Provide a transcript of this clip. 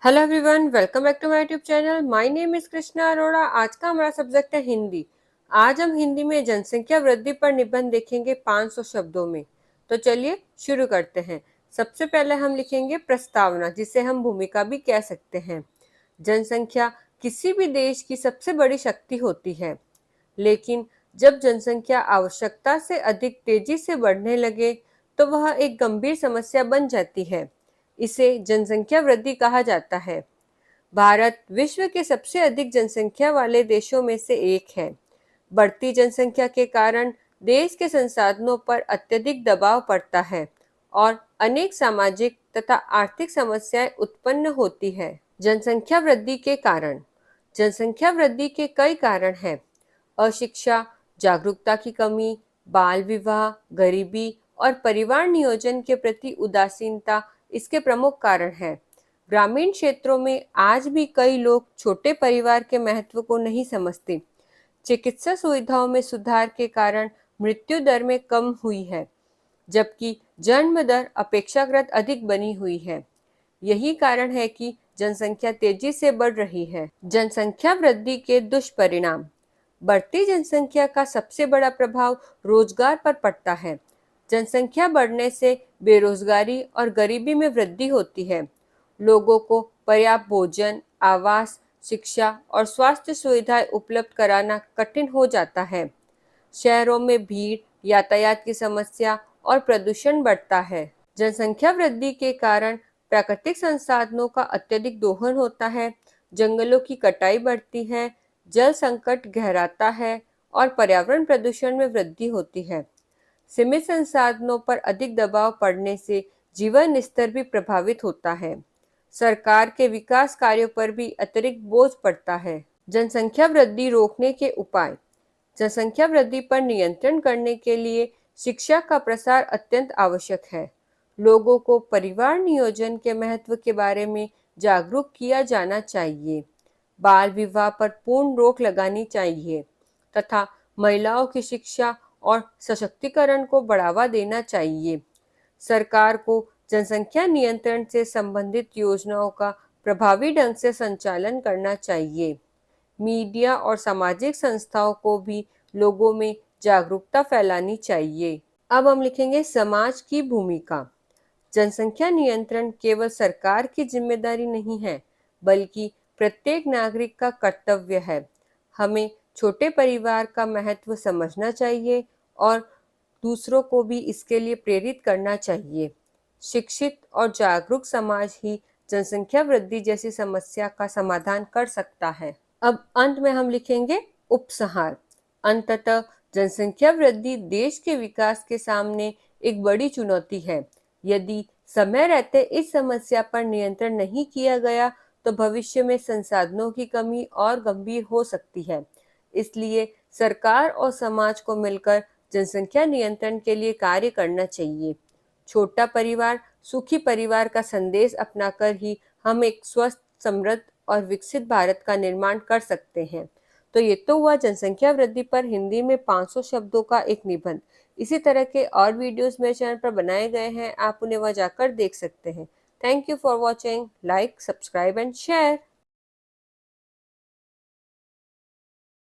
Hello everyone, welcome back to my YouTube channel. My name is Krishna Arora. आज का हमारा subject है हिंदी। आज हम हिंदी में जनसंख्या वृद्धि पर निबंध देखेंगे 500 शब्दों में। तो चलिए शुरू करते हैं। सबसे पहले हम लिखेंगे प्रस्तावना, जिसे हम भूमिका भी कह सकते हैं। जनसंख्या किसी भी देश की सबसे बड़ी शक्ति होती है, लेकिन जब जनसंख्या आवश्यकता से अधिक तेजी से बढ़ने लगे तो वह एक गंभीर समस्या बन जाती है। इसे जनसंख्या वृद्धि कहा जाता है। भारत विश्व के सबसे अधिक जनसंख्या वाले देशों में से एक है। बढ़ती जनसंख्या के कारण देश के संसाधनों पर अत्यधिक दबाव पड़ता है और अनेक सामाजिक तथा आर्थिक समस्याएं उत्पन्न होती है। जनसंख्या वृद्धि के कारण। जनसंख्या वृद्धि के कई कारण हैं। अशिक्षा, जागरूकता की कमी, बाल विवाह, गरीबी और परिवार नियोजन के प्रति उदासीनता इसके प्रमुख कारण हैं। ग्रामीण क्षेत्रों में आज भी कई लोग छोटे परिवार के महत्व को नहीं समझते। चिकित्सा सुविधाओं में सुधार के कारण मृत्यु दर में कम हुई है, जबकि जन्म दर अपेक्षाकृत अधिक बनी हुई है। यही कारण है कि जनसंख्या तेजी से बढ़ रही है। जनसंख्या वृद्धि के दुष्परिणाम। बढ़ती जनसंख्या का सबसे बड़ा प्रभाव रोजगार पर पड़ता है। जनसंख्या बढ़ने से बेरोजगारी और गरीबी में वृद्धि होती है। लोगों को पर्याप्त भोजन, आवास, शिक्षा और स्वास्थ्य सुविधाएं उपलब्ध कराना कठिन हो जाता है। शहरों में भीड़, यातायात की समस्या और प्रदूषण बढ़ता है। जनसंख्या वृद्धि के कारण प्राकृतिक संसाधनों का अत्यधिक दोहन होता है, जंगलों की कटाई बढ़ती है, जल संकट गहराता है और पर्यावरण प्रदूषण में वृद्धि होती है। सीमित संसाधनों पर अधिक दबाव पड़ने से जीवन स्तर भी प्रभावित होता है। सरकार के विकास कार्यों पर भी अतिरिक्त बोझ पड़ता है। जनसंख्या वृद्धि रोकने के उपाय। जनसंख्या वृद्धि पर नियंत्रण करने के लिए शिक्षा का प्रसार अत्यंत आवश्यक है। लोगों को परिवार नियोजन के महत्व के बारे में जागरूक किया जाना चाहिए। बाल विवाह पर पूर्ण रोक लगानी चाहिए तथा महिलाओं की शिक्षा और सशक्तिकरण को बढ़ावा देना चाहिए। सरकार को जनसंख्या नियंत्रण से संबंधित योजनाओं का प्रभावी ढंग से संचालन करना चाहिए। मीडिया और सामाजिक संस्थाओं को भी लोगों में जागरूकता फैलानी चाहिए। अब हम लिखेंगे समाज की भूमिका। जनसंख्या नियंत्रण केवल सरकार की जिम्मेदारी नहीं है, बल्कि प्रत्येक नागरिक का कर्तव्य है। हमें छोटे परिवार का महत्व समझना चाहिए और दूसरों को भी इसके लिए प्रेरित करना चाहिए। शिक्षित और जागरूक समाज ही जनसंख्या वृद्धि जैसी समस्या का समाधान कर सकता है। अब अंत में हम लिखेंगे उपसंहार। अंततः जनसंख्या वृद्धि देश के विकास के सामने एक बड़ी चुनौती है। यदि समय रहते इस समस्या पर नियंत्रण नहीं किया गया तो भविष्य में संसाधनों की कमी और गंभीर हो सकती है। इसलिए सरकार और समाज को मिलकर जनसंख्या नियंत्रण के लिए कार्य करना चाहिए। छोटा परिवार सुखी परिवार का संदेश अपनाकर ही हम एक स्वस्थ, समृद्ध और विकसित भारत का निर्माण कर सकते हैं। तो ये तो हुआ जनसंख्या वृद्धि पर हिंदी में 500 शब्दों का एक निबंध। इसी तरह के और वीडियोस मेरे चैनल पर बनाए गए हैं, आप उन्हें वहां जाकर देख सकते हैं। Thank you for watching. Like, subscribe and share.